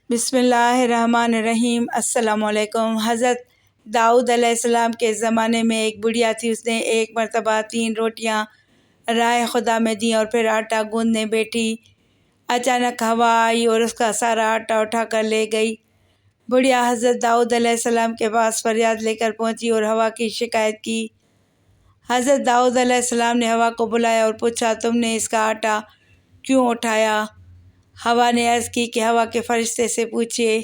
بسم اللہ الرحمن الرحیم۔ السلام علیکم۔ حضرت داؤد علیہ السلام کے زمانے میں ایک بڑھیا تھی۔ اس نے ایک مرتبہ 3 روٹیاں راہ خدا میں دیں اور پھر آٹا گوندنے بیٹھی۔ اچانک ہوا آئی اور اس کا سارا آٹا اٹھا کر لے گئی۔ بڑھیا حضرت داؤد علیہ السلام کے پاس فریاد لے کر پہنچی اور ہوا کی شکایت کی۔ حضرت داؤد علیہ السلام نے ہوا کو بلایا اور پوچھا، تم نے اس کا آٹا کیوں اٹھایا؟ ہوا نے عرض کی کہ ہوا کے فرشتے سے پوچھئے۔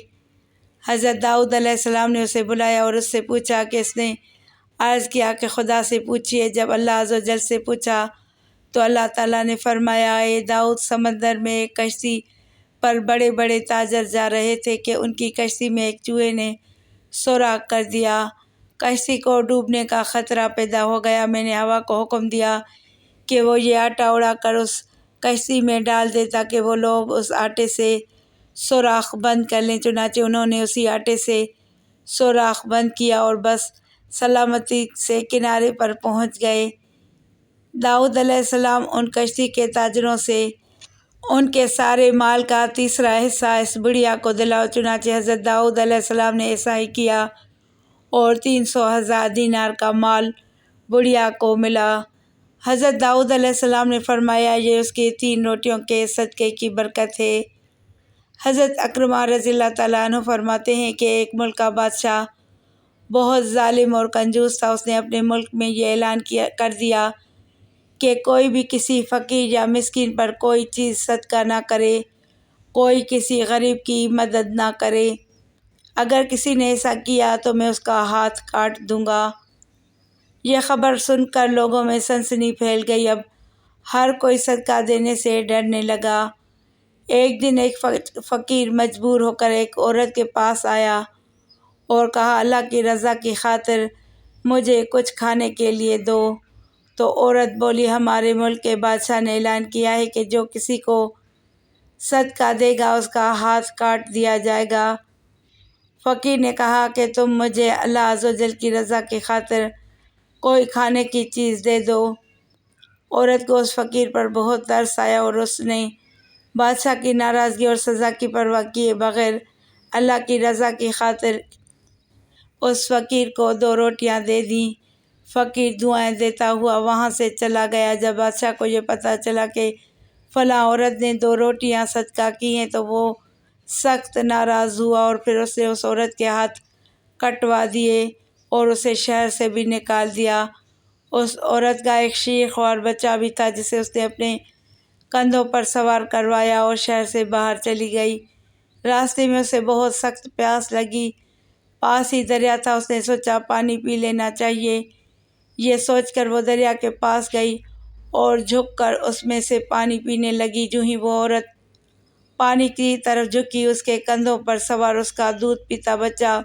حضرت داؤد علیہ السلام نے اسے بلایا اور اس سے پوچھا کہ اس نے عرض کیا کہ خدا سے پوچھئے۔ جب اللہ عز و جل سے پوچھا تو اللہ تعالیٰ نے فرمایا، اے داؤد، سمندر میں ایک کشتی پر بڑے بڑے تاجر جا رہے تھے کہ ان کی کشتی میں ایک چوہے نے سوراخ کر دیا۔ کشتی کو ڈوبنے کا خطرہ پیدا ہو گیا۔ میں نے ہوا کو حکم دیا کہ وہ یہ آٹا اڑا کر اس کشتی میں ڈال دے تاکہ وہ لوگ اس آٹے سے سوراخ بند کر لیں۔ چنانچہ انہوں نے اسی آٹے سے سوراخ بند کیا اور بس سلامتی سے کنارے پر پہنچ گئے۔ داؤد علیہ السلام ان کشتی کے تاجروں سے ان کے سارے مال کا تیسرا حصہ اس بڑھیا کو دلاؤ۔ چنانچہ حضرت داؤد علیہ السلام نے ایسا ہی کیا اور 300,000 دینار کا مال بڑھیا کو ملا۔ حضرت داؤد علیہ السلام نے فرمایا، یہ اس کی 3 روٹیوں کے صدقے کی برکت ہے۔ حضرت اکرمہ رضی اللہ تعالیٰ عنہ فرماتے ہیں کہ ایک ملک کا بادشاہ بہت ظالم اور کنجوس تھا۔ اس نے اپنے ملک میں یہ اعلان کر دیا کہ کوئی بھی کسی فقیر یا مسکین پر کوئی چیز صدقہ نہ کرے، کوئی کسی غریب کی مدد نہ کرے۔ اگر کسی نے ایسا کیا تو میں اس کا ہاتھ کاٹ دوں گا۔ یہ خبر سن کر لوگوں میں سنسنی پھیل گئی۔ اب ہر کوئی صدقہ دینے سے ڈرنے لگا۔ ایک دن ایک فقیر مجبور ہو کر ایک عورت کے پاس آیا اور کہا، اللہ کی رضا کی خاطر مجھے کچھ کھانے کے لیے دو۔ تو عورت بولی، ہمارے ملک کے بادشاہ نے اعلان کیا ہے کہ جو کسی کو صدقہ دے گا اس کا ہاتھ کاٹ دیا جائے گا۔ فقیر نے کہا کہ تم مجھے اللہ عز و جل کی رضا کی خاطر کوئی کھانے کی چیز دے دو۔ عورت کو اس فقیر پر بہت ترس آیا اور اس نے بادشاہ کی ناراضگی اور سزا کی پرواہ کیے بغیر اللہ کی رضا کی خاطر اس فقیر کو 2 روٹیاں دے دیں۔ فقیر دعائیں دیتا ہوا وہاں سے چلا گیا۔ جب بادشاہ کو یہ پتہ چلا کہ فلاں عورت نے 2 روٹیاں صدقہ کی ہیں تو وہ سخت ناراض ہوا اور پھر اس نے اس عورت کے ہاتھ کٹوا دیے اور اسے شہر سے بھی نکال دیا۔ اس عورت کا ایک شیخ اور بچہ بھی تھا جسے اس نے اپنے کندھوں پر سوار کروایا اور شہر سے باہر چلی گئی۔ راستے میں اسے بہت سخت پیاس لگی۔ پاس ہی دریا تھا۔ اس نے سوچا پانی پی لینا چاہیے۔ یہ سوچ کر وہ دریا کے پاس گئی اور جھک کر اس میں سے پانی پینے لگی۔ جو ہی وہ عورت پانی کی طرف جھکی، اس کے کندھوں پر سوار اس کا دودھ پیتا بچہ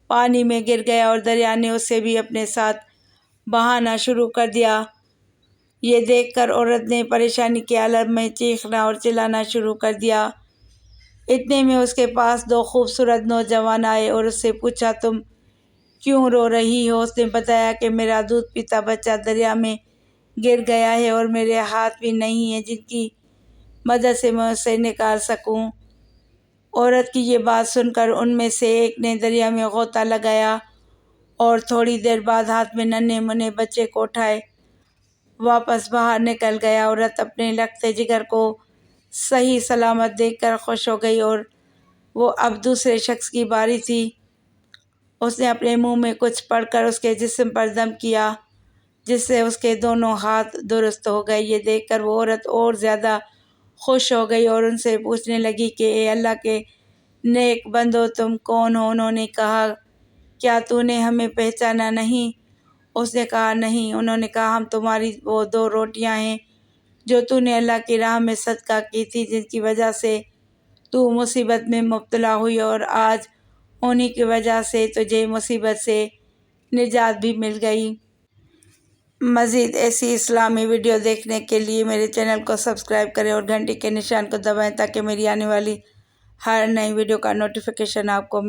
پانی میں گر گیا اور دریا نے اسے بھی اپنے ساتھ بہانا شروع کر دیا۔ یہ دیکھ کر عورت نے پریشانی کے عالم میں چیخنا اور چلانا شروع کر دیا۔ اتنے میں اس کے پاس 2 خوبصورت نوجوان آئے اور اس سے پوچھا، تم کیوں رو رہی ہو؟ اس نے بتایا کہ میرا دودھ پیتا بچہ دریا میں گر گیا ہے اور میرے ہاتھ بھی نہیں ہیں جن کی مدد سے میں اسے نکال سکوں۔ عورت کی یہ بات سن کر ان میں سے ایک نے دریا میں غوطہ لگایا اور تھوڑی دیر بعد ہاتھ میں ننھے منھے بچے کو اٹھائے واپس باہر نکل گیا۔ عورت اپنے لختے جگر کو صحیح سلامت دیکھ کر خوش ہو گئی اور وہ اب دوسرے شخص کی باری تھی۔ اس نے اپنے منہ میں کچھ پڑھ کر اس کے جسم پر دم کیا جس سے اس کے دونوں ہاتھ درست ہو گئے۔ یہ دیکھ کر وہ عورت اور زیادہ خوش ہو گئی اور ان سے پوچھنے لگی کہ اے اللہ کے نیک بندو، تم کون ہو؟ انہوں نے کہا، کیا تو نے ہمیں پہچانا نہیں؟ اس نے کہا، نہیں۔ انہوں نے کہا، ہم تمہاری وہ 2 روٹیاں ہیں جو تو نے اللہ کی راہ میں صدقہ کی تھی، جن کی وجہ سے تو مصیبت میں مبتلا ہوئی اور آج انہی کی وجہ سے تجھے مصیبت سے نجات بھی مل گئی۔ مزید ایسی اسلامی ویڈیو دیکھنے کے لیے میرے چینل کو سبسکرائب کریں اور گھنٹی کے نشان کو دبائیں تاکہ میری آنے والی ہر نئی ویڈیو کا نوٹیفیکیشن آپ کو ملے۔